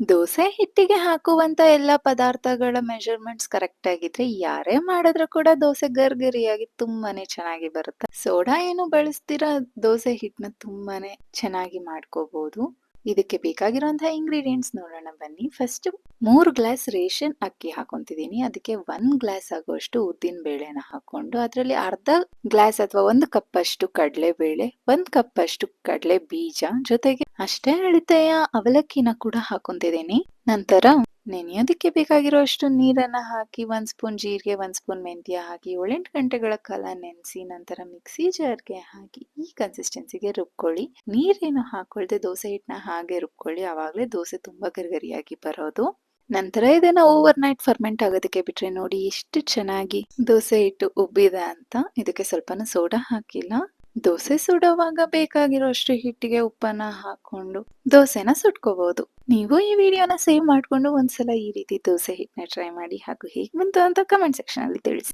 ದೋಸೆ ಹಿಟ್ಟಿಗೆ ಹಾಕುವಂತ ಎಲ್ಲ ಪದಾರ್ಥಗಳ ಮೆಜರ್‌ಮೆಂಟ್ಸ್ ಕರೆಕ್ಟ್ ಆಗಿದ್ರೆ ಯಾರೇ ಮಾಡಿದ್ರು ಕೂಡ ದೋಸೆ ಗರ್ಗರಿಯಾಗಿ ತುಂಬಾನೇ ಚೆನ್ನಾಗಿ ಬರುತ್ತೆ. ಸೋಡಾ ಏನು ಬಳಸ್ದಿರ ದೋಸೆ ಹಿಟ್ಟನ್ನ ತುಂಬಾನೇ ಚೆನ್ನಾಗಿ ಮಾಡ್ಕೋಬಹುದು. ಇದಕ್ಕೆ ಬೇಕಾಗಿರುವಂತಹ ಇಂಗ್ರೀಡಿಯೆಂಟ್ಸ್ ನೋಡೋಣ ಬನ್ನಿ. ಫಸ್ಟ್ 3 ಗ್ಲಾಸ್ ರೇಷನ್ ಅಕ್ಕಿ ಹಾಕೊಂತಿದ್ದೀನಿ. ಅದಕ್ಕೆ 1 ಗ್ಲಾಸ್ ಆಗುವಷ್ಟು ಉದ್ದಿನ ಬೇಳೆನ ಹಾಕೊಂಡು ಅದರಲ್ಲಿ ಅರ್ಧ ಗ್ಲಾಸ್ ಅಥವಾ 1 ಕಪ್ ಅಷ್ಟು ಕಡಲೆಬೇಳೆ, 1 ಕಪ್ ಅಷ್ಟು ಕಡಲೆ ಬೀಜ, ಜೊತೆಗೆ ಅಷ್ಟೇ ಅಳತೆಯ ಅವಲಕ್ಕಿನ ಕೂಡ ಹಾಕೊಂತಿದ್ದೀನಿ. ನಂತರ ನೆನೆಯೋದಕ್ಕೆ ಬೇಕಾಗಿರುವಷ್ಟು ನೀರನ್ನ ಹಾಕಿ 1 ಸ್ಪೂನ್ ಜೀರಿಗೆ, 1 ಸ್ಪೂನ್ ಮೆಂತ್ಯ ಹಾಕಿ 7-8 ಗಂಟೆಗಳ ಕಾಲ ನೆನೆಸಿ ನಂತರ ಮಿಕ್ಸಿ ಜಾರ್‌ಗೆ ಹಾಕಿ ಈ ಕನ್ಸಿಸ್ಟೆನ್ಸಿಗೆ ರುಬ್ಕೊಳ್ಳಿ. ನೀರೇನು ಹಾಕೊಳ್ದೆ ದೋಸೆ ಹಿಟ್ಟನ್ನ ಹಾಗೆ ರುಬ್ಕೊಳ್ಳಿ. ಆವಾಗ್ಲೇ ದೋಸೆ ತುಂಬಾ ಗರಿಗರಿಯಾಗಿ ಬರೋದು. ನಂತರ ಇದನ್ನ ಓವರ್ ನೈಟ್ ಫರ್ಮೆಂಟ್ ಆಗೋದಕ್ಕೆ ಬಿಟ್ರೆ ನೋಡಿ ಎಷ್ಟು ಚೆನ್ನಾಗಿ ದೋಸೆ ಹಿಟ್ಟು ಉಬ್ಬಿದೆ ಅಂತ. ಇದಕ್ಕೆ ಸ್ವಲ್ಪನೂ ಸೋಡಾ ಹಾಕಿಲ್ಲ. ದೋಸೆ ಸುಡುವಾಗ ಬೇಕಾಗಿರೋಷ್ಟು ಹಿಟ್ಟಿಗೆ ಉಪ್ಪನ್ನ ಹಾಕೊಂಡು ದೋಸೆನ ಸುಟ್ಕೋಬಹುದು. ನೀವು ಈ ವಿಡಿಯೋನ ಸೇವ್ ಮಾಡ್ಕೊಂಡು ಒಂದ್ಸಲ ಈ ರೀತಿ ದೋಸೆ ಹಿಟ್ಟನ್ನ ಟ್ರೈ ಮಾಡಿ ಹಾಗೂ ಹೇಗ್ ಬಂತು ಅಂತ ಕಮೆಂಟ್ ಸೆಕ್ಷನ್ ಅಲ್ಲಿ ತಿಳಿಸಿ.